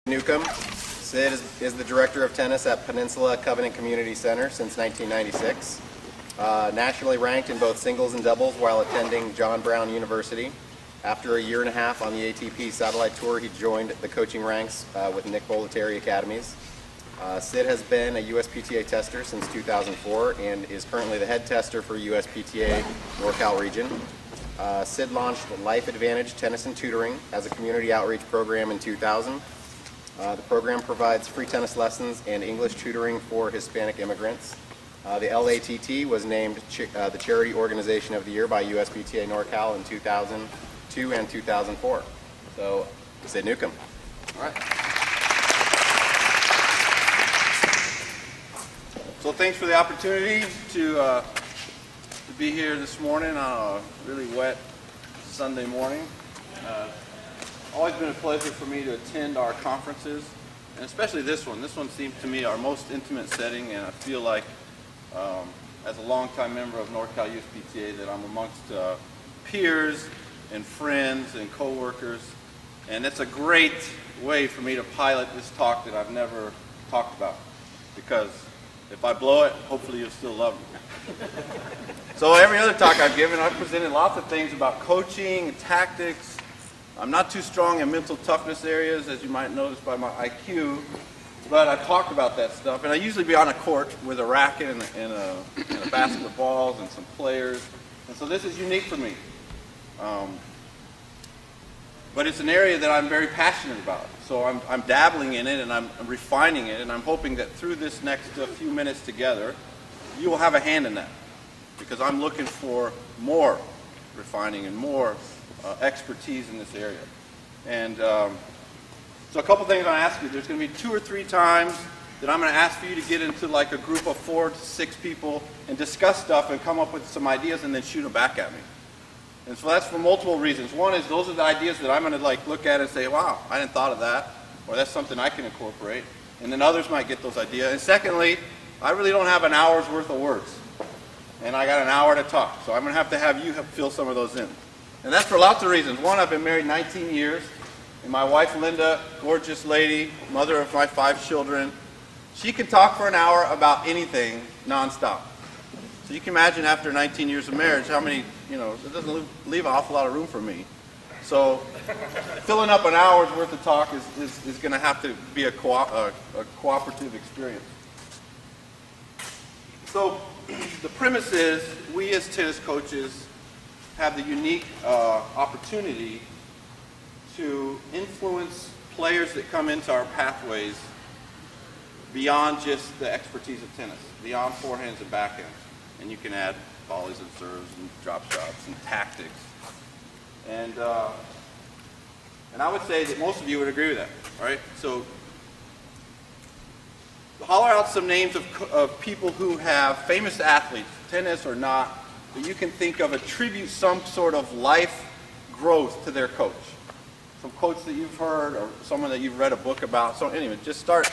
Newcomb. Sid is the director of tennis at Peninsula Covenant Community Center since 1996. Nationally ranked in both singles and doubles while attending John Brown University. After a year and a half on the ATP Satellite Tour, he joined the coaching ranks with Nick Bollettieri Academies. Sid has been a USPTA tester since 2004 and is currently the head tester for USPTA NorCal region. Sid launched Life Advantage Tennis and Tutoring as a community outreach program in 2000. The program provides free tennis lessons and English tutoring for Hispanic immigrants. The LATT was named the Charity Organization of the Year by USPTA NorCal in 2002 and 2004. So, Sid Newcomb. All right. So thanks for the opportunity to be here this morning on a really wet Sunday morning. Always been a pleasure for me to attend our conferences, and especially this one. This one seems to me our most intimate setting, and I feel like as a longtime member of NorCal USPTA that I'm amongst peers and friends and co-workers, and it's a great way for me to pilot this talk that I've never talked about, because if I blow it, hopefully you'll still love me. So every other talk I've given, I've presented lots of things about coaching and tactics. I'm not too strong in mental toughness areas, as you might notice by my IQ, but I've talked about that stuff. And I usually be on a court with a racket and a basket of balls and some players. And so this is unique for me. But it's an area that I'm very passionate about. So I'm dabbling in it and I'm refining it, and I'm hoping that through this next few minutes together, you will have a hand in that. Because I'm looking for more refining and more expertise in this area. And so a couple things I'm going to ask you. There's going to be 2 or 3 times that I'm going to ask for you to get into like a group of 4 to 6 people and discuss stuff and come up with some ideas and then shoot them back at me. And so that's for multiple reasons. One is those are the ideas that I'm going to like look at and say, wow, I didn't thought of that, or that's something I can incorporate. And then others might get those ideas. And secondly, I really don't have an hour's worth of words. And I got an hour to talk. So I'm going to have you fill some of those in. And that's for lots of reasons. One, I've been married 19 years. And my wife, Linda, gorgeous lady, mother of my 5 children, she can talk for an hour about anything nonstop. So you can imagine after 19 years of marriage how many, it doesn't leave an awful lot of room for me. So filling up an hour's worth of talk is going to have to be a cooperative experience. So the premise is we as tennis coaches have the unique opportunity to influence players that come into our pathways beyond just the expertise of tennis, beyond forehands and backhands. And you can add volleys and serves and drop shots and tactics. And I would say that most of you would agree with that, right? So holler out some names of people who have famous athletes, tennis or not, that you can think of attribute some sort of life growth to their coach. Some coach that you've heard or someone that you've read a book about. So anyway, just start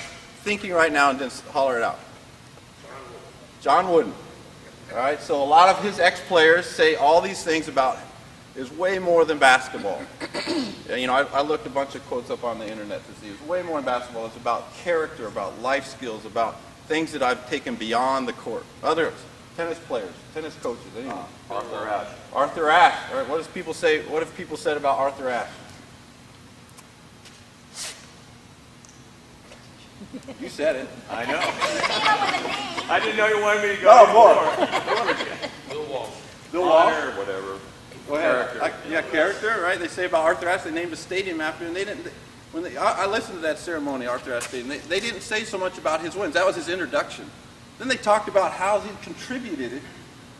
thinking right now and just holler it out. John Wooden. All right, so a lot of his ex-players say all these things about is way more than basketball. I looked a bunch of quotes up on the internet to see it's way more than basketball. It's about character, about life skills, about things that I've taken beyond the court. Others, tennis players, tennis coaches, anyone. Arthur Ashe. Arthur Ashe. All right, what have people said about Arthur Ashe? You said it. I know. I didn't know you wanted me to go more. Bill Walsh. Bill Walsh? Or whatever. Go ahead. Character. Character, right? They say about Arthur Ashe, they named a stadium after him. They didn't. I listened to that ceremony, Arthur Ashe Stadium. They didn't say so much about his wins. That was his introduction. Then they talked about how he contributed,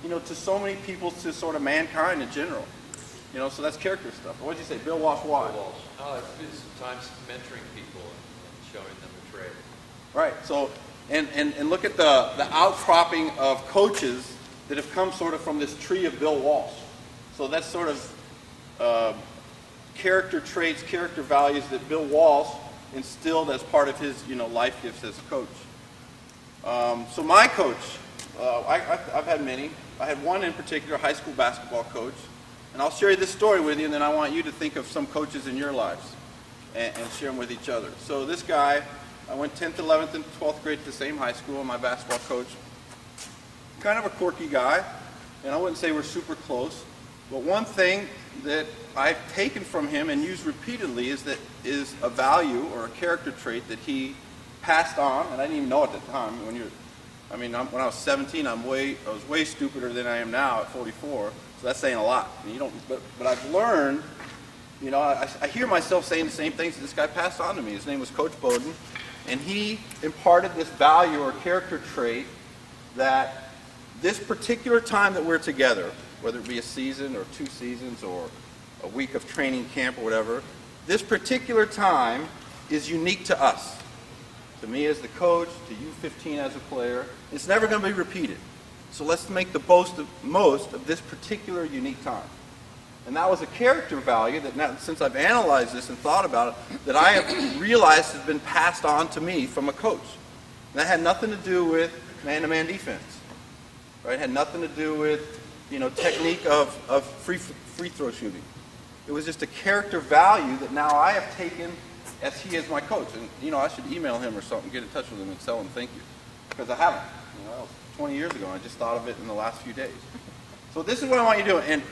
to so many people, to sort of mankind in general. So that's character stuff. What did you say, Bill Walsh? Why? Bill Walsh. Oh, it's been sometimes mentoring people and showing them the trade. Right. So, and look at the outcropping of coaches that have come sort of from this tree of Bill Walsh. So that's sort of character traits, character values that Bill Walsh instilled as part of his, life gifts as a coach. So my coach, I've had many. I had one in particular, high school basketball coach. And I'll share this story with you, and then I want you to think of some coaches in your lives. and share them with each other. So this guy, I went 10th, 11th, and 12th grade to the same high school. My basketball coach, kind of a quirky guy, and I wouldn't say we're super close. But one thing that I've taken from him and used repeatedly is a value or a character trait that he passed on, and I didn't even know at the time. When I was 17, I was way stupider than I am now at 44. So that's saying a lot. But I've learned. I hear myself saying the same things that this guy passed on to me. His name was Coach Bowden, and he imparted this value or character trait that this particular time that we're together, whether it be a season or 2 seasons or a week of training camp or whatever, this particular time is unique to us. To me as the coach, to you 15 as a player, it's never going to be repeated. So let's make the most of this particular unique time. And that was a character value that now, since I've analyzed this and thought about it, that I have realized has been passed on to me from a coach. And that had nothing to do with man-to-man defense. Right? It had nothing to do with, technique of free throw shooting. It was just a character value that now I have taken as he is my coach. And, I should email him or something, get in touch with him and tell him thank you. Because I haven't. That was 20 years ago, and I just thought of it in the last few days. So this is what I want you to do. And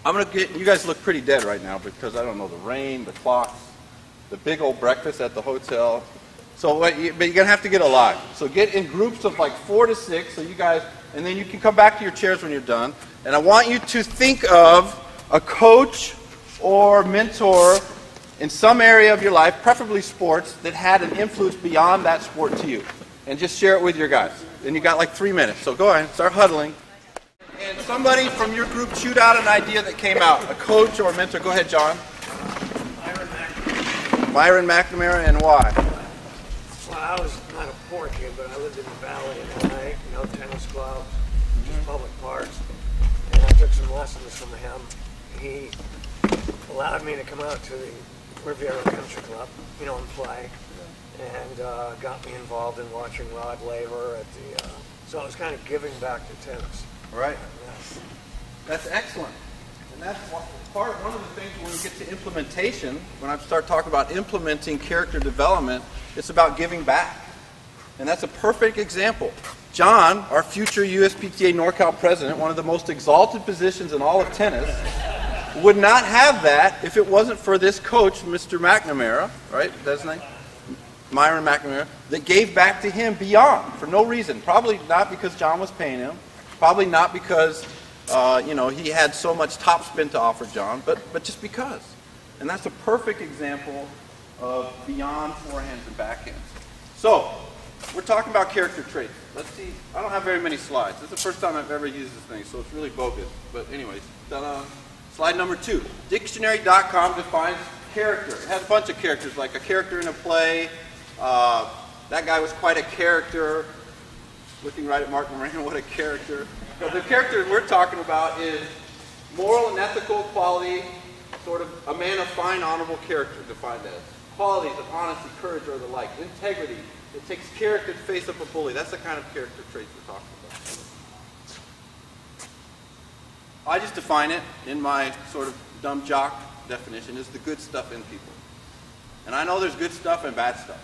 I'm going to get, you guys look pretty dead right now because I don't know, the rain, the clocks, the big old breakfast at the hotel. So, but you're going to have to get alive. So get in groups of like 4 to 6, so you guys, and then you can come back to your chairs when you're done. And I want you to think of a coach or mentor in some area of your life, preferably sports, that had an influence beyond that sport to you. And just share it with your guys. And you got like 3 minutes. So go ahead, start huddling. And somebody from your group shoot out an idea that came out, a coach or a mentor. Go ahead, John. Myron McNamara, and why? Well, I was not a poor kid, but I lived in the valley in LA, no tennis clubs, just public parks. And I took some lessons from him. He allowed me to come out to the Riviera Country Club, and play. And got me involved in watching Rod Laver at the, so I was kind of giving back to tennis. Right. That's excellent. And that's one of the things when we get to implementation, when I start talking about implementing character development, it's about giving back. And that's a perfect example. John, our future USPTA NorCal president, one of the most exalted positions in all of tennis, would not have that if it wasn't for this coach, Mr. McNamara, right? That's his name? Myron McNamara, that gave back to him beyond, for no reason. Probably not because John was paying him. Probably not because, he had so much topspin to offer John, but just because. And that's a perfect example of beyond forehands and backhands. So, we're talking about character traits. Let's see. I don't have very many slides. This is the first time I've ever used this thing, so it's really bogus. But anyways, slide number 2. Dictionary.com defines character. It has a bunch of characters, like a character in a play. That guy was quite a character. Looking right at Mark Moran, what a character. But the character we're talking about is moral and ethical quality, sort of a man of fine, honorable character, defined as. Qualities of honesty, courage, or the like. Integrity. It takes character to face up a bully. That's the kind of character traits we're talking about. I just define it in my sort of dumb jock definition as the good stuff in people. And I know there's good stuff and bad stuff.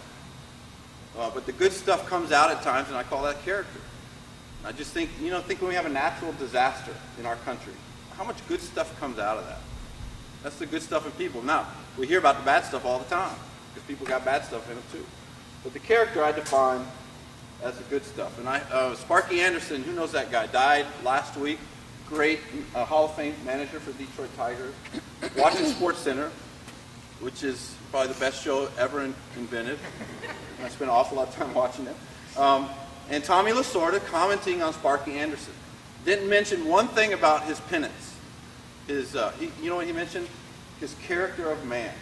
But the good stuff comes out at times, and I call that character. I just think, think when we have a natural disaster in our country, how much good stuff comes out of that? That's the good stuff in people. Now, we hear about the bad stuff all the time, because people got bad stuff in them too. But the character I define as the good stuff. And Sparky Anderson, who knows that guy, died last week. Great Hall of Fame manager for the Detroit Tigers. Watching SportsCenter, which is probably the best show ever invented. I spent an awful lot of time watching it. And Tommy Lasorda commenting on Sparky Anderson. Didn't mention one thing about his penance. You know what he mentioned? His character of man.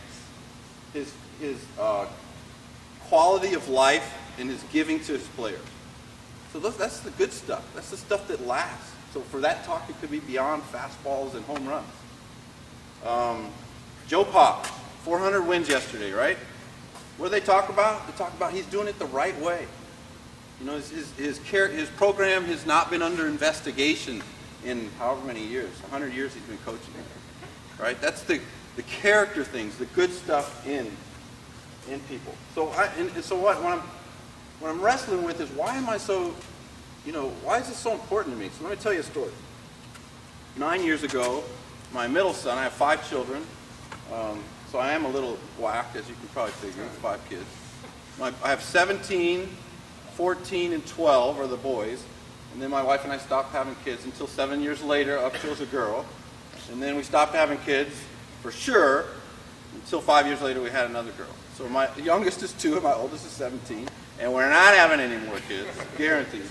His quality of life and his giving to his players. So that's the good stuff. That's the stuff that lasts. So for that talk, it could be beyond fastballs and home runs. Joe Pop, 400 wins yesterday, right? What do they talk about? They talk about he's doing it the right way. His program has not been under investigation in however many years, 100 years he's been coaching. Right? That's the character things, the good stuff in people. So what I'm wrestling with is why am I so, why is this so important to me? So let me tell you a story. 9 years ago, my middle son, I have 5 children, so I am a little whacked, as you can probably figure, 5 kids. I have 17, 14, and 12 are the boys, and then my wife and I stopped having kids until 7 years later, I chose a girl, and then we stopped having kids for sure until 5 years later we had another girl. So my youngest is 2 and my oldest is 17, and we're not having any more kids, guaranteed.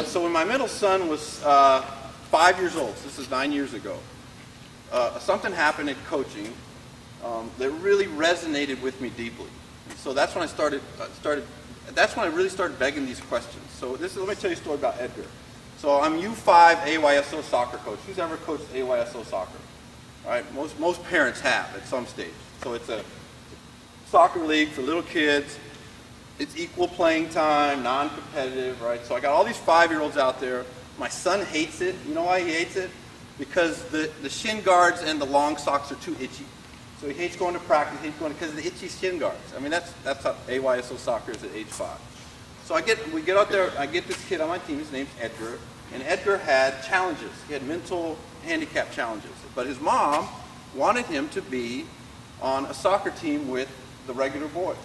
So when my middle son was 5 years old, so this is 9 years ago, something happened in coaching that really resonated with me deeply. So that's when that's when I really started begging these questions. So let me tell you a story about Edgar. So I'm U5 AYSO soccer coach. Who's ever coached AYSO soccer? All right, most parents have at some stage. So it's a soccer league for little kids. It's equal playing time, non-competitive, right? So I got all these 5-year-olds out there. My son hates it. You know why he hates it? Because the shin guards and the long socks are too itchy. So he hates going to practice. He hates going because of the itchy shin guards. I mean, that's how AYSO soccer is at age 5. So we get out there. I get this kid on my team. His name's Edgar, and Edgar had challenges. He had mental handicap challenges. But his mom wanted him to be on a soccer team with the regular boys.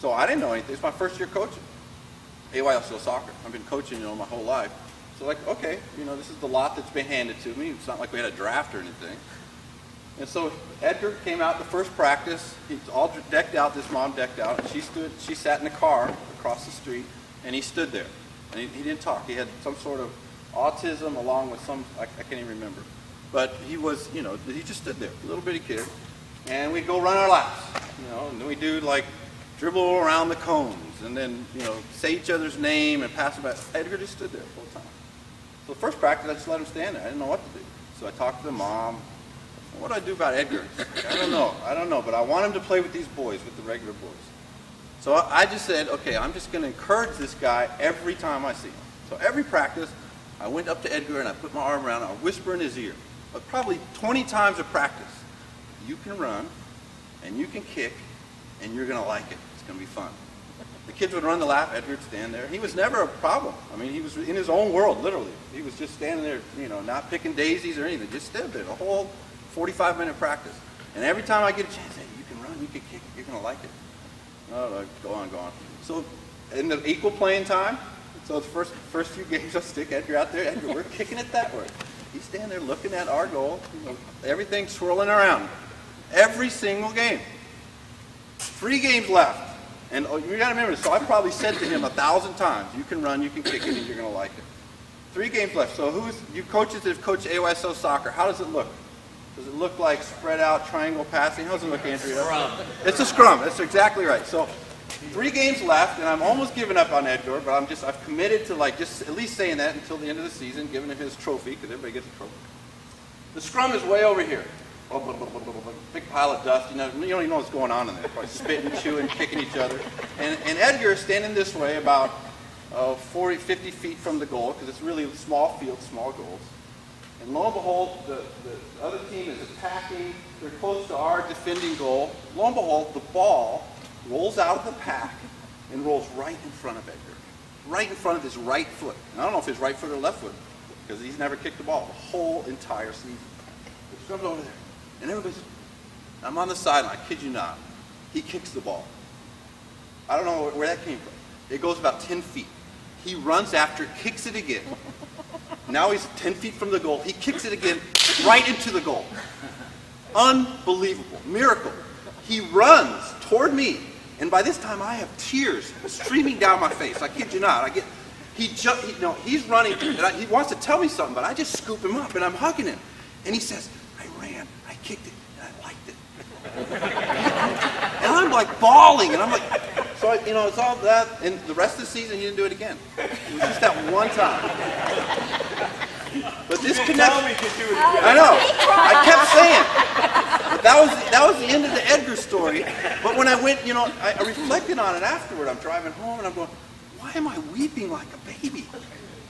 So I didn't know anything. It's my first year coaching AYSO soccer. I've been coaching, my whole life. So okay, this is the lot that's been handed to me. It's not like we had a draft or anything. And so Edgar came out the first practice. He's all decked out. This mom decked out. And she sat in the car across the street, and he stood there. And he didn't talk. He had some sort of autism along with I can't even remember. But he was, he just stood there, a little bitty kid. And we'd go run our laps, and then we do dribble around the cones, and then, say each other's name and pass it back. Edgar just stood there the whole time. So the first practice, I just let him stand there. I didn't know what to do. So I talked to the mom. What do I do about Edgar? I don't know, but I want him to play with these boys, with the regular boys. So I just said, okay, I'm just going to encourage this guy every time I see him. So every practice, I went up to Edgar and I put my arm around him, I whisper in his ear. But probably 20 times a practice. You can run, and you can kick, and you're going to like it. It's going to be fun. The kids would run the lap, Edgar would stand there. He was never a problem. I mean, he was in his own world, literally. He was just standing there, not picking daisies or anything. Just stood there the whole 45-minute practice. And every time I get a chance, hey, you can run, you can kick, you're going to like it. Oh, go on. So in the equal playing time, so the first few games, I'll stick Edgar out there. Edgar, we're kicking it that way. He's standing there looking at our goal, everything swirling around. Every single game. 3 games left. And you got to remember, so I probably said to him 1,000 times, you can run, you can kick it, and you're going to like it. 3 games left. So you coaches that have coached AYSO soccer, how does it look? Does it look like spread out triangle passing? How does it look, Andrea? Scrum. It's a scrum. That's exactly right. So 3 games left, and I'm almost giving up on Edgar, but I've committed to just at least saying that until the end of the season, giving him his trophy, because everybody gets a trophy. The scrum is way over here. Big pile of dust. You don't even know what's going on in there. Probably spitting, chewing, kicking each other. And Edgar is standing this way about 40, 50 feet from the goal, because it's really a small field, small goals. And lo and behold, the other team is attacking. They're close to our defending goal. Lo and behold, the ball rolls out of the pack and rolls right in front of Edgar. Right in front of his right foot. And I don't know if his right foot or left foot, because he's never kicked the ball the whole entire season. It comes over there. And I'm on the sideline, I kid you not. He kicks the ball. I don't know where that came from. It goes about 10 feet. He runs after, kicks it again. Now he's 10 feet from the goal. He kicks it again right into the goal. Unbelievable. Miracle. He runs toward me. And by this time I have tears streaming down my face. I kid you not. He's running. And he wants to tell me something, but I just scoop him up and I'm hugging him. And he says, I ran, I kicked it, and I liked it. And I'm like bawling, and I'm like, so it's all that, and the rest of the season he didn't do it again. It was just that one time. But this connection, I know, I kept saying, but that was the end of the Edgar story. But when I went, I reflected on it afterward. I'm driving home, and I'm going, why am I weeping like a baby?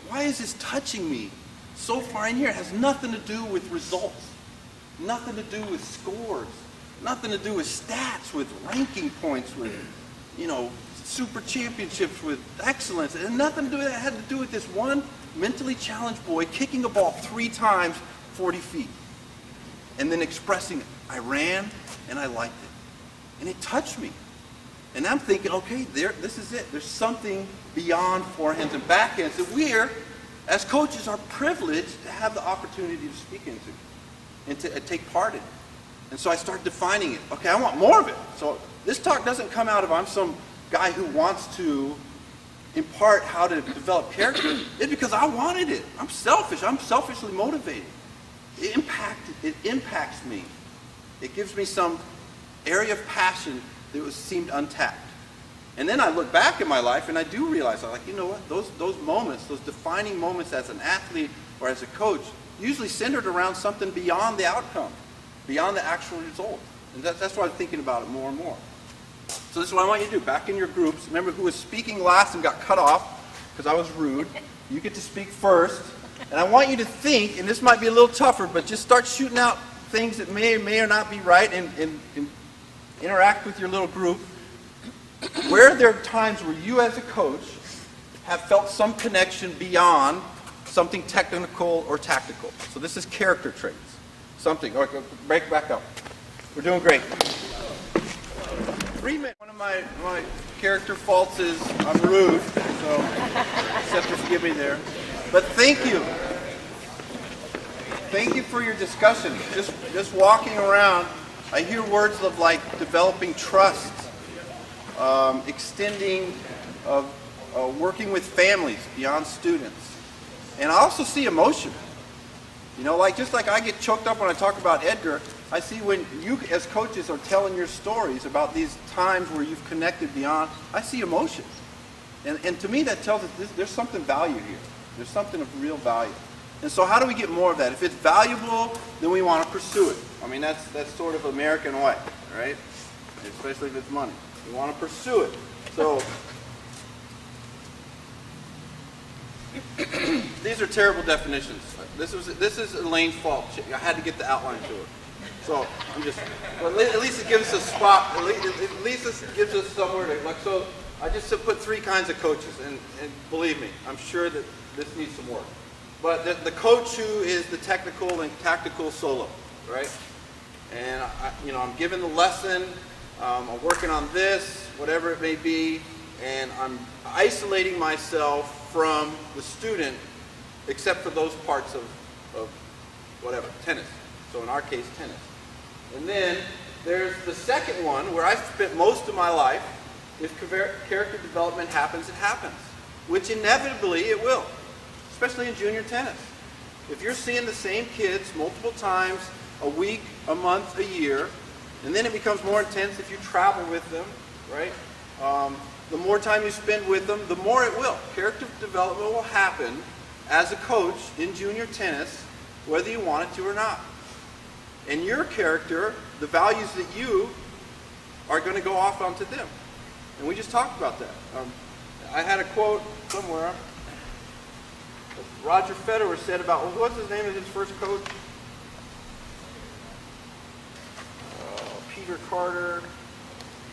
Why is this touching me so far in here, it has nothing to do with results, nothing to do with scores, nothing to do with stats, with ranking points, with, you know, super championships, with excellence, and nothing to do with that. It had to do with this one mentally challenged boy kicking a ball 3 times 40 feet and then expressing it. I ran and I liked it. And it touched me. And I'm thinking, okay, this is it. There's something beyond forehands and backhands that we're, as coaches, are privileged to have the opportunity to speak into and to take part in. And so I started defining it. Okay, I want more of it. So this talk doesn't come out of I'm some guy who wants to impart how to develop character. It's because I wanted it. I'm selfish. I'm selfishly motivated. It impacts me. It gives me some area of passion that seemed untapped. And then I look back in my life and I do realize, I'm like, you know what, those moments, those defining moments as an athlete or as a coach, usually centered around something beyond the outcome, beyond the actual result. And that's why I'm thinking about it more and more. So this is what I want you to do. Back in your groups, remember who was speaking last and got cut off because I was rude. You get to speak first. And I want you to think, and this might be a little tougher, but just start shooting out things that may or not be right and interact with your little group. Where are there times where you as a coach have felt some connection beyond something technical or tactical? So this is character traits. Something. Okay, break back up. We're doing great. 3 minutes. One of my character faults is I'm rude, so except to forgive me there. But thank you. Thank you for your discussion. Just walking around, I hear words of like developing trust, extending, working with families beyond students. And I also see emotion. You know, just like I get choked up when I talk about Edgar, I see when you as coaches are telling your stories about these times where you've connected beyond, I see emotion. And to me that tells us there's something value here. There's something of real value. And so how do we get more of that? If it's valuable, then we want to pursue it. I mean, that's sort of American way, right? Especially if it's money. We want to pursue it. So these are terrible definitions. This is Elaine's fault. I had to get the outline to her. So I'm just, but at least it gives us a spot. At least it gives us somewhere to like. So I just put 3 kinds of coaches, and believe me, I'm sure that this needs some work. But the coach who is the technical and tactical solo, right? And I'm giving the lesson. I'm working on this, whatever it may be, and I'm isolating myself from the student, except for those parts of whatever, tennis. So in our case, tennis. And then there's the second one where I spent most of my life. If character development happens, it happens, which inevitably it will, especially in junior tennis. If you're seeing the same kids multiple times a week, a month, a year, and then it becomes more intense if you travel with them, right? The more time you spend with them, the more it will. Character development will happen as a coach in junior tennis, whether you want it to or not. And your character, the values that you are going to go off onto them. And we just talked about that. I had a quote somewhere. Roger Federer said about, what's his name of his first coach? Peter Carter.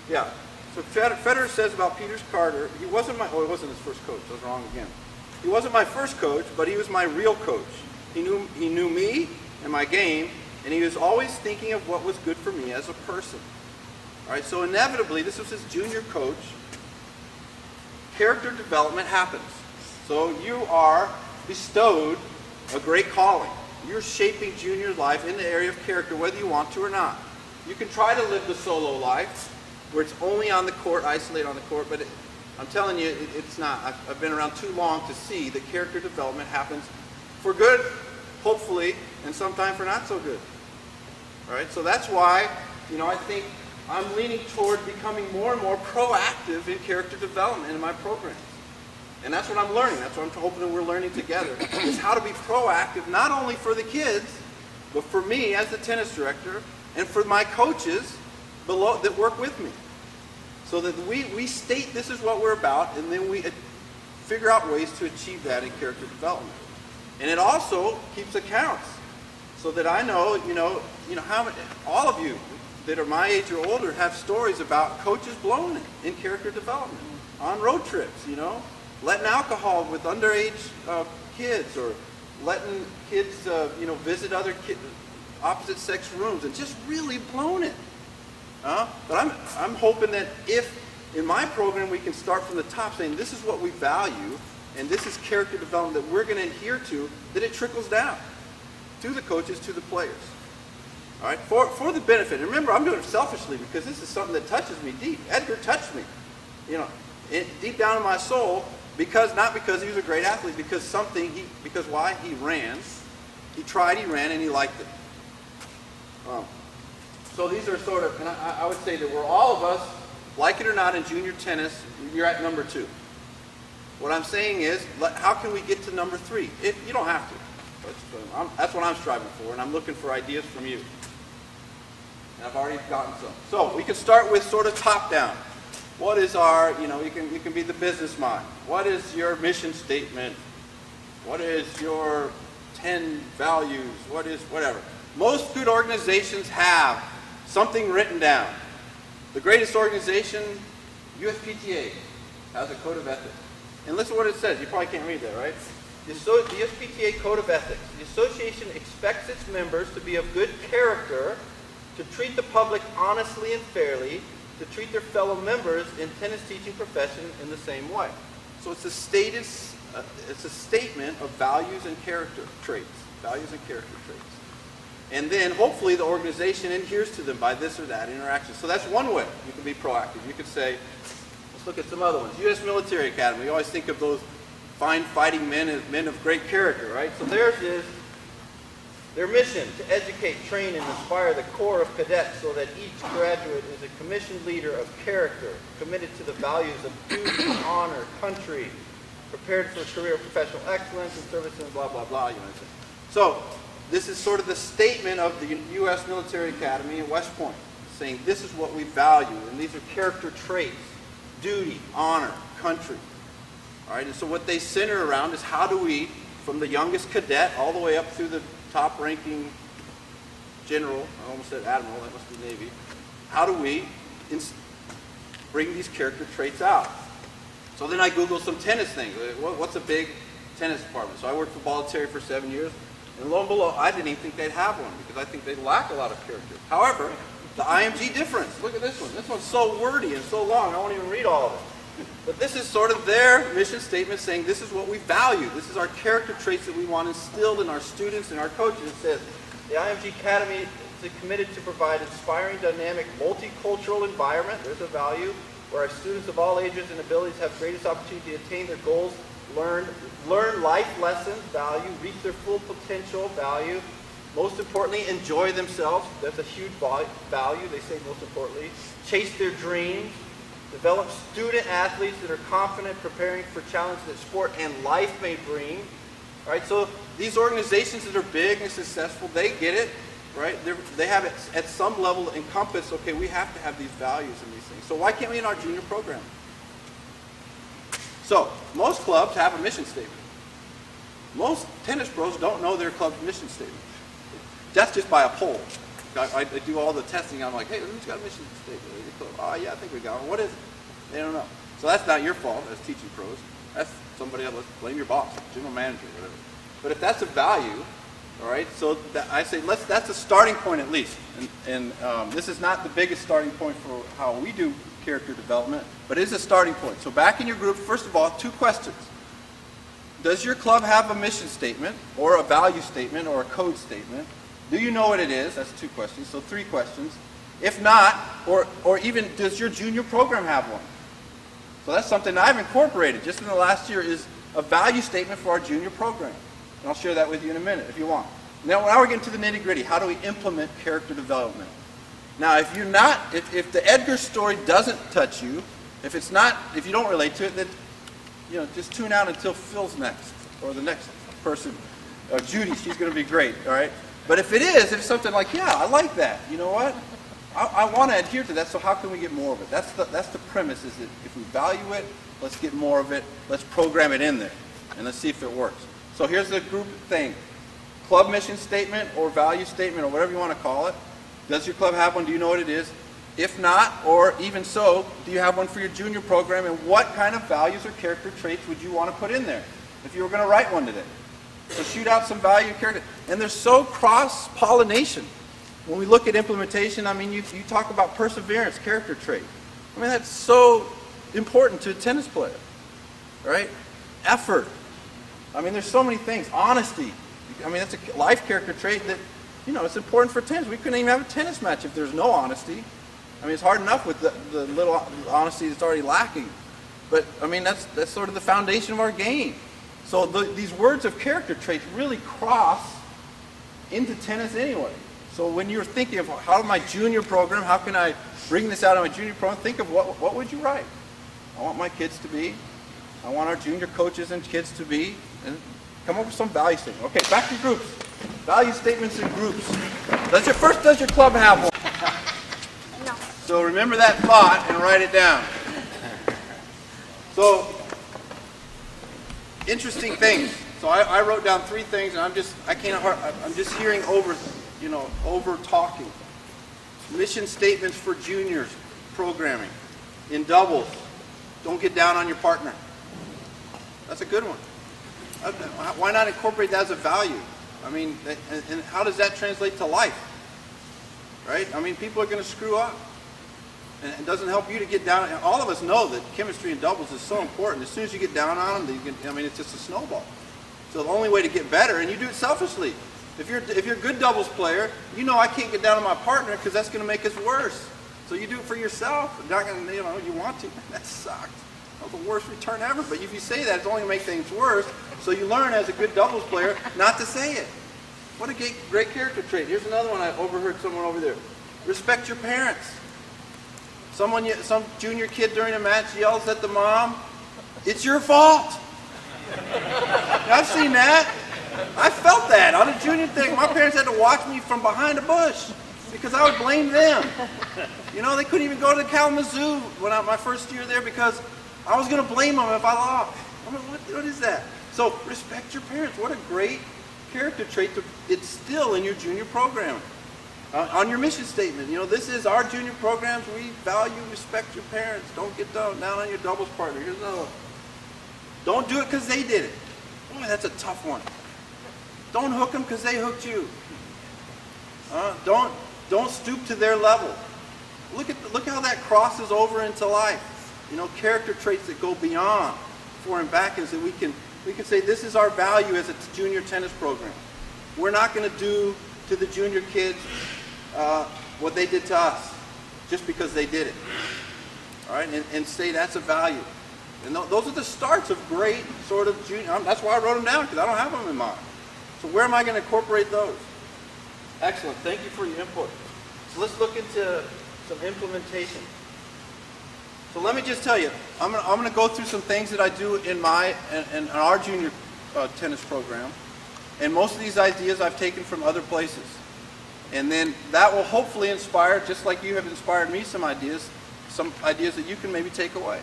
Yeah. So Federer says about Peter Carter, he wasn't it wasn't his first coach. I was wrong again. He wasn't my first coach, but he was my real coach. He knew me and my game, and he was always thinking of what was good for me as a person. All right, so inevitably, this was his junior coach. Character development happens. So you are bestowed a great calling. You're shaping junior life in the area of character, whether you want to or not. You can try to live the solo life, where it's only on the court, isolated on the court, but I'm telling you, it's not. I've been around too long to see that character development happens for good, hopefully, and sometimes for not so good. All right, so that's why, I think I'm leaning toward becoming more and more proactive in character development in my programs. And that's what I'm learning. That's what I'm hoping that we're learning together, is how to be proactive, not only for the kids, but for me as the tennis director, and for my coaches below that work with me. So that we state this is what we're about, and then we figure out ways to achieve that in character development. And it also keeps accounts so that I know, how many, all of you that are my age or older have stories about coaches blowing it in character development, on road trips, letting alcohol with underage kids, or letting kids, visit other opposite sex rooms, and just really blown it. But I'm hoping that if in my program we can start from the top saying this is what we value and this is character development that we're going to adhere to, that it trickles down to the coaches, to the players. All right, for the benefit. And remember, I'm doing it selfishly because this is something that touches me deep. Edgar touched me, deep down in my soul, not because he was a great athlete, because why? He ran. He tried, he ran, and he liked it. So these are sort of, and I would say that we're all of us, like it or not, in junior tennis, you're at number 2. What I'm saying is, how can we get to number 3? You don't have to. That's what I'm striving for, and I'm looking for ideas from you. And I've already gotten some. So we can start with sort of top down. What is our, you can be the business mind. What is your mission statement? What is your 10 values? What is whatever. Most good organizations have something written down. The greatest organization, USPTA, has a code of ethics. And listen to what it says. You probably can't read that, right? The USPTA Code of Ethics. The association expects its members to be of good character, to treat the public honestly and fairly, to treat their fellow members in tennis teaching profession in the same way. So it's a statement of values and character traits. Values and character traits. And then hopefully the organization adheres to them by this or that interaction. So that's one way you can be proactive. You could say, let's look at some other ones. U.S. Military Academy. We always think of those fine fighting men as men of great character, right? So theirs is their mission to educate, train, and inspire the corps of cadets so that each graduate is a commissioned leader of character, committed to the values of duty, honor, country, prepared for career professional excellence and service and blah, blah, blah. So this is sort of the statement of the U.S. Military Academy at West Point, saying this is what we value, and these are character traits: duty, honor, country. All right, and so what they center around is how do we, from the youngest cadet all the way up through the top-ranking general, I almost said admiral, that must be Navy, how do we bring these character traits out? So then I Googled some tennis things. What's a big tennis department? So I worked for Bollettieri for 7 years. And lo and behold, I didn't even think they'd have one because I think they lack a lot of character. However, the IMG difference, look at this one. This one's so wordy and so long, I won't even read all of it. But this is sort of their mission statement saying this is what we value. This is our character traits that we want instilled in our students and our coaches. It says, the IMG Academy is committed to provide inspiring, dynamic, multicultural environment. There's a value where our students of all ages and abilities have greatest opportunity to attain their goals, learn life lessons, value, reach their full potential, value. Most importantly, enjoy themselves. That's a huge value, they say most importantly. Chase their dreams. Develop student athletes that are confident, preparing for challenges that sport and life may bring. All right, so these organizations that are big and successful, they get it, right? They have it at some level encompassed, okay, we have to have these values and these things. So why can't we in our junior program? So, most clubs have a mission statement. Most tennis pros don't know their club's mission statement. That's just by a poll. I do all the testing. I'm like, hey, who's got a mission statement? Oh, yeah, I think we got one. What is it? They don't know. So that's not your fault as teaching pros. That's somebody else. Blame your boss, general manager, whatever. But if that's a value, all right, so I say that's a starting point at least. And this is not the biggest starting point for how we do character development, but it is a starting point. So back in your group, first of all, 2 questions. Does your club have a mission statement or a value statement or a code statement? Do you know what it is? That's 2 questions. So 3 questions. If not, or even does your junior program have one? So that's something I've incorporated just in the last year is a value statement for our junior program. And I'll share that with you in a minute if you want. Now we're getting to the nitty-gritty. How do we implement character development? Now if you're not, if the Edgar story doesn't touch you, if you don't relate to it, then just tune out until Phil's next, or the next person. Judy, she's going to be great, all right? But if it is, if it's something like, yeah, I like that, you know what? I want to adhere to that, so how can we get more of it? That's the premise, is that if we value it, let's get more of it, let's program it in there, and let's see if it works. So here's the group thing. Club mission statement or value statement or whatever you want to call it. Does your club have one? Do you know what it is? If not, or even so, do you have one for your junior program? And what kind of values or character traits would you want to put in there if you were going to write one today? So shoot out some value character. And they're so cross-pollination. When we look at implementation, I mean, you talk about perseverance, character trait. I mean, that's so important to a tennis player, right? Effort. I mean, there's so many things. Honesty. I mean, that's a life character trait that, you know, it's important for tennis. We couldn't even have a tennis match if there's no honesty. I mean, it's hard enough with the little honesty that's already lacking. But, I mean, that's sort of the foundation of our game. So these words of character traits really cross into tennis anyway. So when you're thinking of how my junior program, how can I bring this out in my junior program, think of what would you write? I want my kids to be. I want our junior coaches and kids to be. And come up with some value statement. Okay, back to groups. Value statements in groups. Does your club have one? No. So remember that thought and write it down. So, interesting things. So I wrote down 3 things, and I'm just hearing over talking. Mission statements for juniors programming. In doubles, don't get down on your partner. That's a good one. Why not incorporate that as a value? I mean, and how does that translate to life? Right? I mean, people are going to screw up. And it doesn't help you to get down. All of us know that chemistry in doubles is so important. As soon as you get down on them, it's just a snowball. So the only way to get better, and you do it selfishly. If you're a good doubles player, you know I can't get down on my partner because that's going to make us worse. So you do it for yourself. Not going to, you want to. That sucked. That was the worst return ever. But if you say that, it's only going to make things worse. So you learn as a good doubles player not to say it. What a great character trait. Here's another one I overheard someone over there. Respect your parents. Some junior kid during a match yells at the mom, "It's your fault." I've seen that. I felt that on a junior thing. My parents had to watch me from behind a bush because I would blame them. They couldn't even go to Kalamazoo when my first year there because I was going to blame them if I lost. I mean, what is that? So respect your parents. What a great character trait to instill in your junior program. On your mission statement, this is our junior programs. We value, respect your parents. Don't get down on your doubles partner. Here's another one. Don't do it because they did it. Boy, that's a tough one. Don't hook them because they hooked you. Don't stoop to their level. Look how that crosses over into life. Character traits that go beyond forehand backhands that we can say this is our value as a junior tennis program. We're not going to do to the junior kids what they did to us just because they did it. All right, and say that's a value. And those are the starts of great sort of junior. That's why I wrote them down, because I don't have them in mind. So where am I going to incorporate those? Excellent. Thank you for your input. So let's look into some implementation. So let me just tell you, I'm going to go through some things that I do in our junior tennis program. And most of these ideas I've taken from other places. And then that will hopefully inspire, just like you have inspired me, some ideas that you can maybe take away.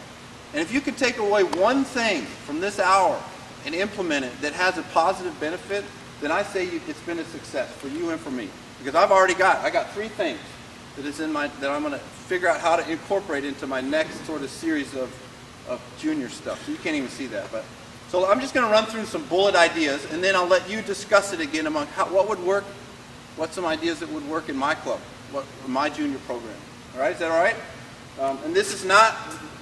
And if you can take away one thing from this hour and implement it that has a positive benefit, then I say it's been a success for you and for me. Because I got 3 things that I'm going to figure out how to incorporate into my next sort of series of junior stuff. So you can't even see that. So I'm just going to run through some bullet ideas, and then I'll let you discuss it again among what would work, what's some ideas that would work in my club, my junior program. All right, is that all right? And this is not,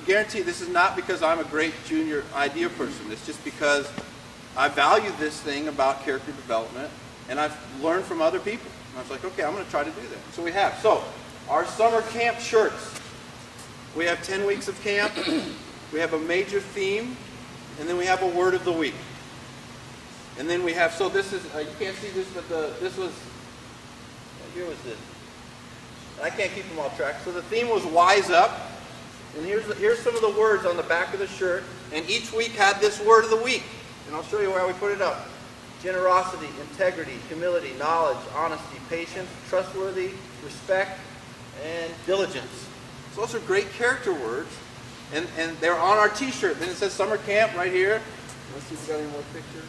guarantee this is not because I'm a great junior idea person. It's just because I value this thing about character development, and I've learned from other people. And I was like, okay, I'm going to try to do that. So we have. So our summer camp shirts. We have 10 weeks of camp. We have a major theme. And then we have a word of the week. And then we have, so this is, you can't see this, but this was, here was this. I can't keep them all track. So the theme was Wise Up. And here's some of the words on the back of the shirt. And each week had this word of the week. And I'll show you where we put it up. Generosity, integrity, humility, knowledge, honesty, patience, trustworthy, respect, and diligence. So those are great character words. And they're on our t-shirt. Then it says summer camp right here. Let's see if we got any more pictures.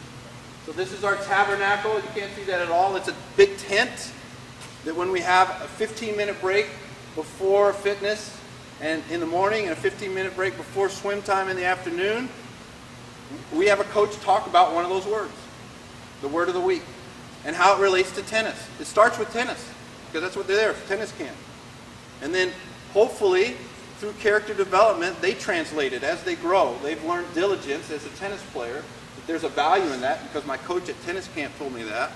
So this is our tabernacle. You can't see that at all. It's a big tent that when we have a 15-minute break before fitness and in the morning and a 15-minute break before swim time in the afternoon, we have a coach talk about one of those words, the word of the week, and how it relates to tennis. It starts with tennis, because that's what they're there, tennis camp. And then hopefully through character development, they translate it as they grow. They've learned diligence as a tennis player, that there's a value in that, because my coach at tennis camp told me that.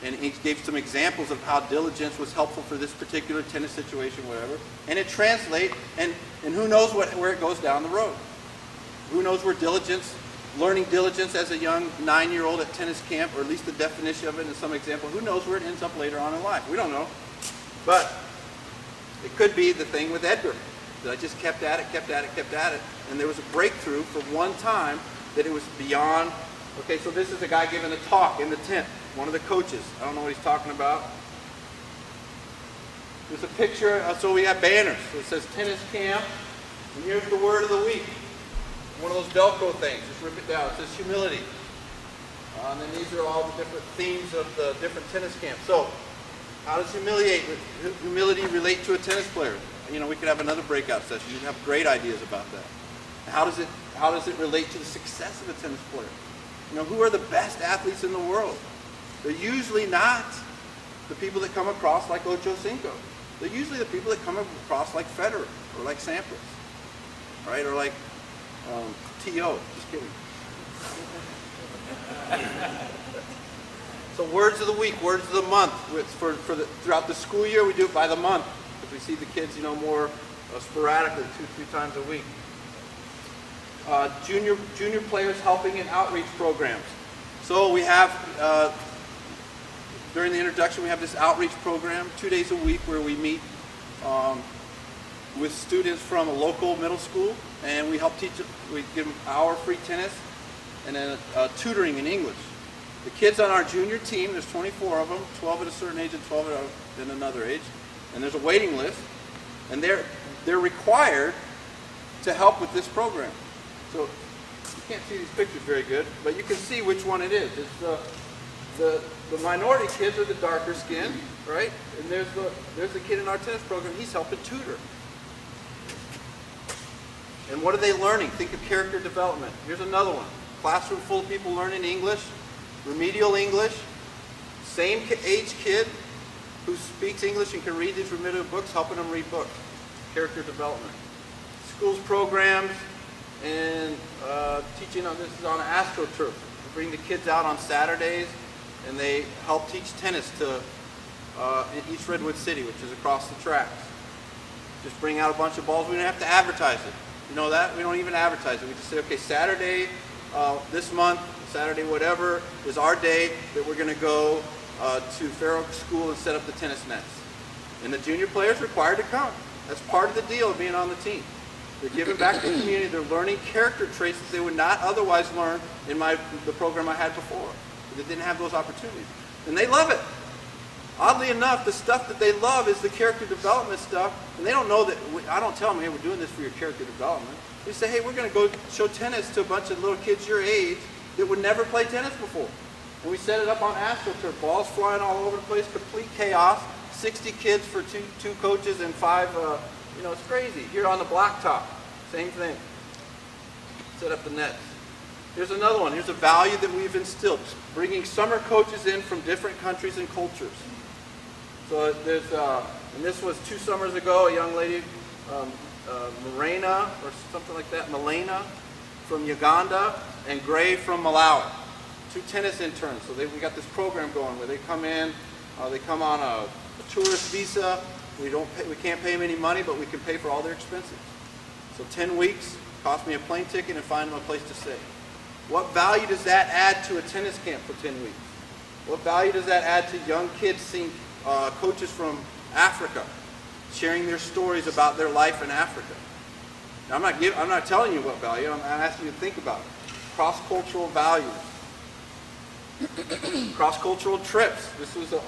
And he gave some examples of how diligence was helpful for this particular tennis situation, whatever. And it translates, and who knows where it goes down the road. Who knows where diligence, learning diligence as a young 9-year-old at tennis camp, or at least the definition of it in some example, who knows where it ends up later on in life. We don't know. But it could be the thing with Edgar, that I just kept at it, and there was a breakthrough for one time that it was beyond. Okay, so this is a guy giving a talk in the tent, one of the coaches. I don't know what he's talking about. There's a picture, so we have banners. So it says tennis camp, and here's the word of the week. One of those Velcro things, just rip it down. It says humility. And then these are all the different themes of the different tennis camps. So, how does humility relate to a tennis player? You know, we could have another breakout session. You'd have great ideas about that. How does it relate to the success of a tennis player? You know, who are the best athletes in the world? They're usually not the people that come across like Ocho Cinco. They're usually the people that come across like Federer or like Sampras, right? Or like T.O. Just kidding. So words of the week, words of the month. Throughout the school year, we do it by the month, because we see the kids, you know, more sporadically, 2-3 times a week. Junior players helping in outreach programs. So we have, during the introduction, we have this outreach program, 2 days a week, where we meet with students from a local middle school, and we help teach, we give them an hour free tennis, and then tutoring in English. The kids on our junior team, there's 24 of them, 12 at a certain age and 12 at another age, and there's a waiting list, and they're required to help with this program. So you can't see these pictures very good, but you can see which one it is. It's the minority kids are the darker skin, right? And there's the kid in our tennis program. He's helping tutor. And what are they learning? Think of character development. Here's another one. Classroom full of people learning English, remedial English, same age kid who speaks English and can read these remedial books, helping them read books. Character development. Schools programs, and teaching on, this is on AstroTurf. We bring the kids out on Saturdays, and they help teach tennis to in East Redwood City, which is across the tracks. Just bring out a bunch of balls. We don't have to advertise it. You know that? We don't even advertise it. We just say, okay, Saturday this month, Saturday whatever, is our day that we're going to go to Fair Oaks School and set up the tennis nets. And the junior players are required to come. That's part of the deal of being on the team. They're giving back to the community. They're learning character traits that they would not otherwise learn in the program I had before. They didn't have those opportunities. And they love it. Oddly enough, the stuff that they love is the character development stuff. And they don't know that, I don't tell them, hey, we're doing this for your character development. We say, hey, we're going to go show tennis to a bunch of little kids your age that would never play tennis before. And we set it up on AstroTurf. Balls flying all over the place, complete chaos. 60 kids for two coaches and 5, you know, it's crazy. Here on the blacktop, same thing. Set up the nets. Here's another one. Here's a value that we've instilled. Bringing summer coaches in from different countries and cultures. So there's, and this was 2 summers ago, a young lady, Milena, or something like that, Milena from Uganda, and Gray from Malawi. 2 tennis interns. So we got this program going where they come in, they come on a tourist visa. We can't pay them any money, but we can pay for all their expenses. So 10 weeks, cost me a plane ticket and find them a place to stay. What value does that add to a tennis camp for 10 weeks? What value does that add to young kids seeing coaches from Africa sharing their stories about their life in Africa? Now, I'm not telling you what value. I'm asking you to think about it. Cross-cultural values. Cross-cultural trips. This was an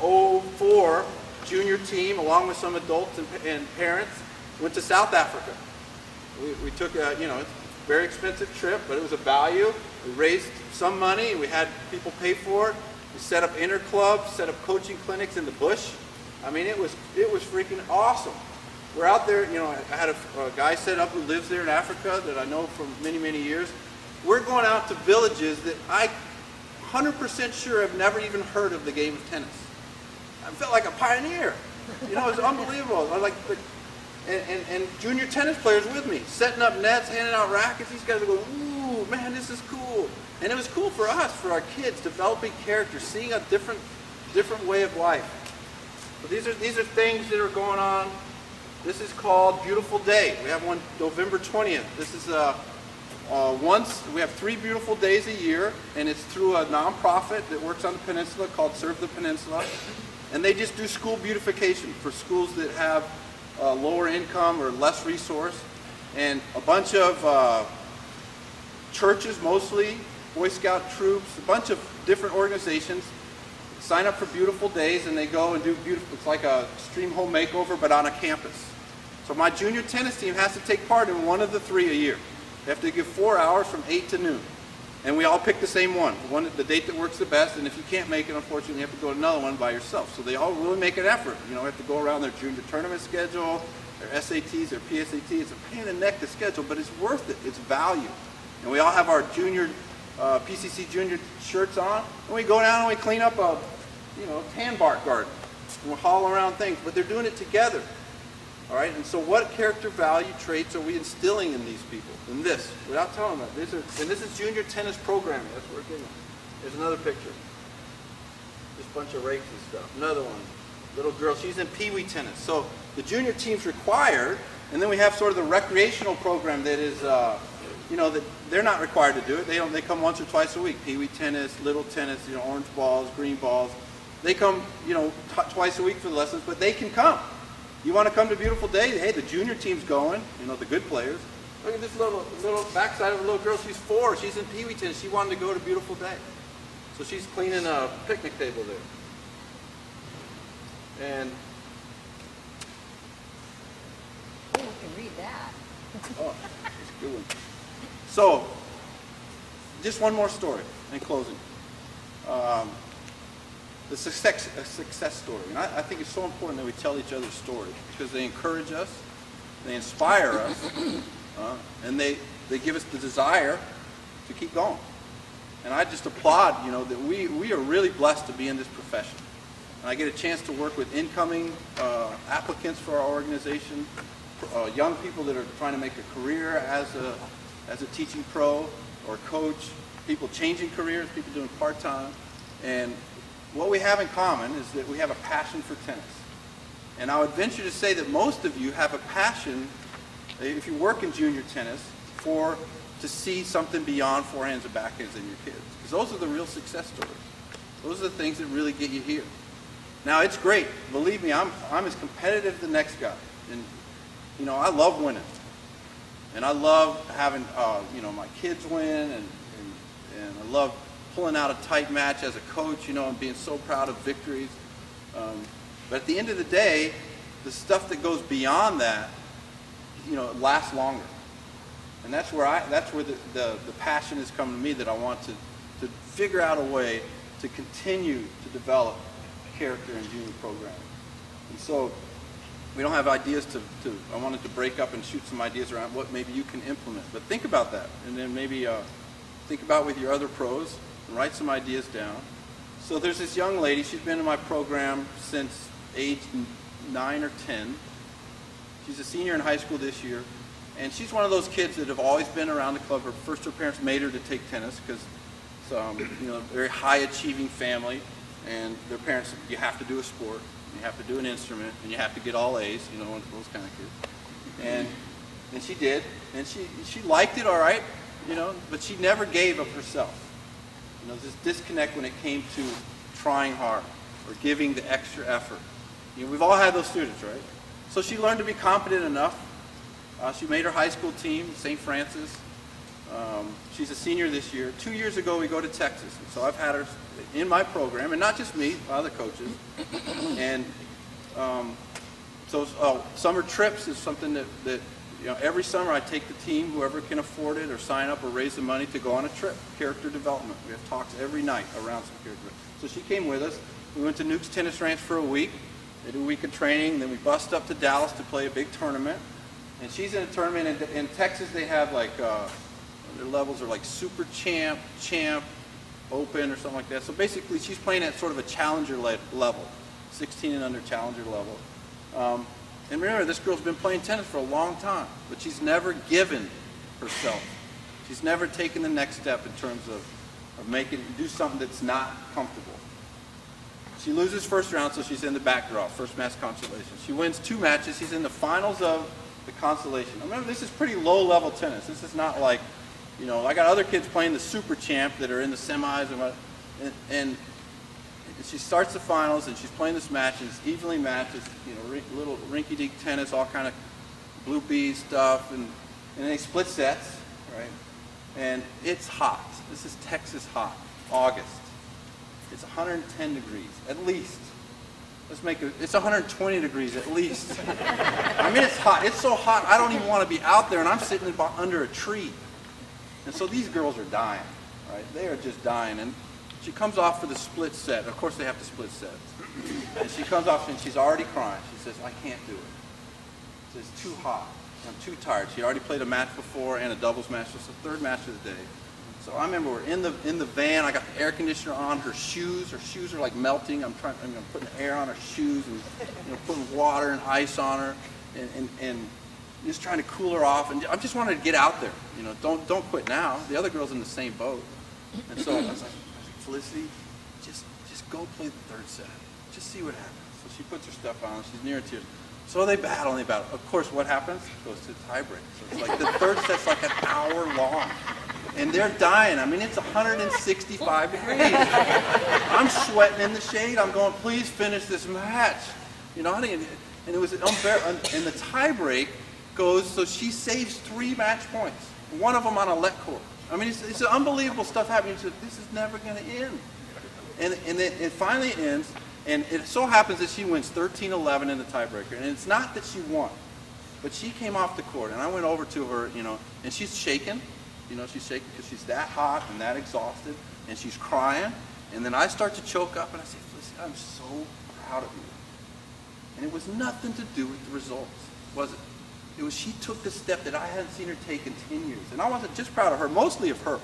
04 junior team, along with some adults and parents, went to South Africa. We took a, you know, it's a very expensive trip, but it was a value. We raised some money. We had people pay for it. We set up interclubs, set up coaching clinics in the bush. I mean, it was freaking awesome. We're out there, you know, I had a guy set up who lives there in Africa that I know for many, many years. We're going out to villages that I 100% sure have never even heard of the game of tennis. I felt like a pioneer. You know, it was unbelievable. I like, and junior tennis players with me, setting up nets, handing out rackets. These guys are going, ooh, man, this is cool. And it was cool for us, for our kids, developing character, seeing a different way of life. But these are things that are going on. This is called Beautiful Day. We have one November 20th. This is we have 3 beautiful days a year, and it's through a nonprofit that works on the peninsula called Serve the Peninsula. And they just do school beautification for schools that have lower income or less resource. And a bunch of churches, mostly, Boy Scout troops, a bunch of different organizations sign up for beautiful days, and they go and do beautiful, it's like a stream home makeover, but on a campus. So my junior tennis team has to take part in one of the 3 a year. They have to give 4 hours from 8 to noon. And we all pick the same one, the date that works the best, and if you can't make it, unfortunately, you have to go to another one by yourself. So they all really make an effort. You know, we have to go around their junior tournament schedule, their SATs, their PSATs. It's a pain in the neck to schedule, but it's worth it. It's value. And we all have our junior, PCC junior shirts on, and we go down and we clean up a, tan bark garden. And we haul around things, but they're doing it together. All right, and so what character value traits are we instilling in these people? In this, without telling them. And this is junior tennis programming. That's what we're getting. There's another picture. Just a bunch of rakes and stuff. Another one. Little girl. She's in peewee tennis. So the junior team's required, and then we have sort of the recreational program that is, that they're not required to do it. They come once or twice a week. Peewee tennis, little tennis, orange balls, green balls. They come, twice a week for the lessons, but they can come. You want to come to Beautiful Day? Hey, the junior team's going, the good players. Look at this little backside of a little girl. She's 4. She's in peewee tennis. She wanted to go to Beautiful Day. So she's cleaning a picnic table there. And Oh, you can read that. oh, that's a good one. So, just one more story in closing. The success story. And I think it's so important that we tell each other stories because they encourage us, they inspire us, and they give us the desire to keep going. And I just applaud, that we are really blessed to be in this profession. And I get a chance to work with incoming applicants for our organization, young people that are trying to make a career as a teaching pro or coach, people changing careers, people doing part-time. And what we have in common is that we have a passion for tennis. And I would venture to say that most of you have a passion, if you work in junior tennis, to see something beyond forehands and backhands in your kids. Because those are the real success stories. Those are the things that really get you here. Now, it's great. Believe me, I'm as competitive as the next guy. And, I love winning. And I love having, my kids win, and I love pulling out a tight match as a coach, and being so proud of victories. But at the end of the day, the stuff that goes beyond that, lasts longer. And that's where the passion has come to me, that I want to figure out a way to continue to develop character in junior programming. And so we don't have ideas I wanted to break up and shoot some ideas around what maybe you can implement. But think about that, and then maybe think about with your other pros, and write some ideas down. So there's this young lady, she's been in my program since age 9 or 10. She's a senior in high school this year, and she's one of those kids that have always been around the club. Her parents made her to take tennis because it's a very high achieving family, and their parents, you have to do a sport, you have to do an instrument, and you have to get all A's, one of those kind of kids. And she did, and she liked it all right, but she never gave of herself. This disconnect when it came to trying hard or giving the extra effort. We've all had those students, right? So she learned to be competent enough. She made her high school team, St. Francis. She's a senior this year. 2 years ago, we go to Texas. And so I've had her in my program, and not just me, other coaches. And so summer trips is something that every summer I take the team, whoever can afford it or sign up or raise the money to go on a trip, character development. We have talks every night around some character. So she came with us. We went to Nuke's Tennis Ranch for a week. They did a week of training. Then we bust up to Dallas to play a big tournament. And she's in a tournament in Texas. They have like their levels are like Super Champ, Champ, Open, or something like that. So basically, she's playing at sort of a challenger level, 16 and under challenger level. And remember, this girl's been playing tennis for a long time, but she's never given herself. She's never taken the next step in terms of do something that's not comfortable. She loses first round, so she's in the back draw, first match consolation. She wins 2 matches. She's in the finals of the consolation. Now remember, this is pretty low-level tennis. This is not like, I got other kids playing the Super Champ that are in the semis and she starts the finals and she's playing this match and it's evenly matched. It's, little rinky-dink tennis, all kind of blue bee stuff, and they split sets, right? And it's hot. This is Texas hot, August. It's 110 degrees, at least. It's 120 degrees at least. I mean, it's hot. It's so hot, I don't even want to be out there, and I'm sitting under a tree. And so these girls are dying, right? They are just dying. And she comes off for the split set. Of course, they have to split sets. And she comes off, and she's already crying. She says, I can't do it. She says, it's too hot. I'm too tired. She already played a match before and a doubles match. It's the 3rd match of the day. So I remember we're in the van. I got the air conditioner on. Her shoes are like melting. I'm putting air on her shoes and putting water and ice on her and just trying to cool her off. And I just wanted to get out there. Don't quit now. The other girl's in the same boat. And so I was like, Felicity, just go play the 3rd set. Just see what happens. So she puts her stuff on. She's near tears. So they battle and they battle. Of course, what happens? It goes to tiebreak. So it's like the 3rd set's like an hour long. And they're dying. I mean, it's 165 degrees. I'm sweating in the shade. I'm going, please finish this match. And it was unbearable. And the tiebreak goes, so she saves 3 match points. One of them on a let court. I mean, it's unbelievable stuff happening. So this is never going to end. And then it finally ends. And it so happens that she wins 13-11 in the tiebreaker. And it's not that she won, but she came off the court. And I went over to her, and she's shaking. She's shaking because she's that hot and that exhausted, and she's crying. And then I start to choke up, and I say, Felicity, I'm so proud of you. And it was nothing to do with the results, was it? It was she took the step that I hadn't seen her take in 10 years. And I wasn't just proud of her, mostly of her,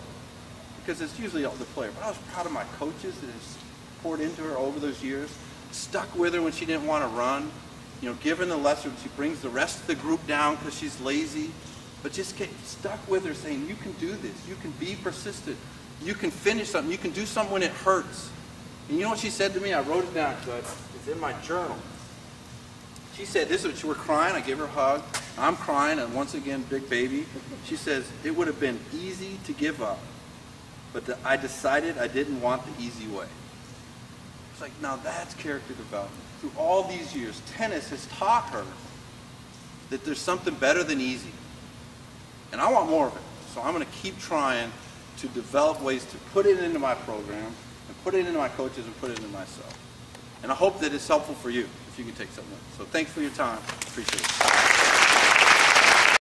because it's usually the player. But I was proud of my coaches that has poured into her over those years, stuck with her when she didn't want to run, given the lesson. She brings the rest of the group down because she's lazy. But just get stuck with her saying, you can do this. You can be persistent. You can finish something. You can do something when it hurts. And you know what she said to me? I wrote it down because it's in my journal. She said, we're crying. I give her a hug. I'm crying, and once again, big baby. She says, it would have been easy to give up, but I decided I didn't want the easy way. It's like, now that's character development. Through all these years, tennis has taught her that there's something better than easy. And I want more of it. So I'm going to keep trying to develop ways to put it into my program and put it into my coaches and put it into myself. And I hope that it's helpful for you if you can take something. So thanks for your time. Appreciate it.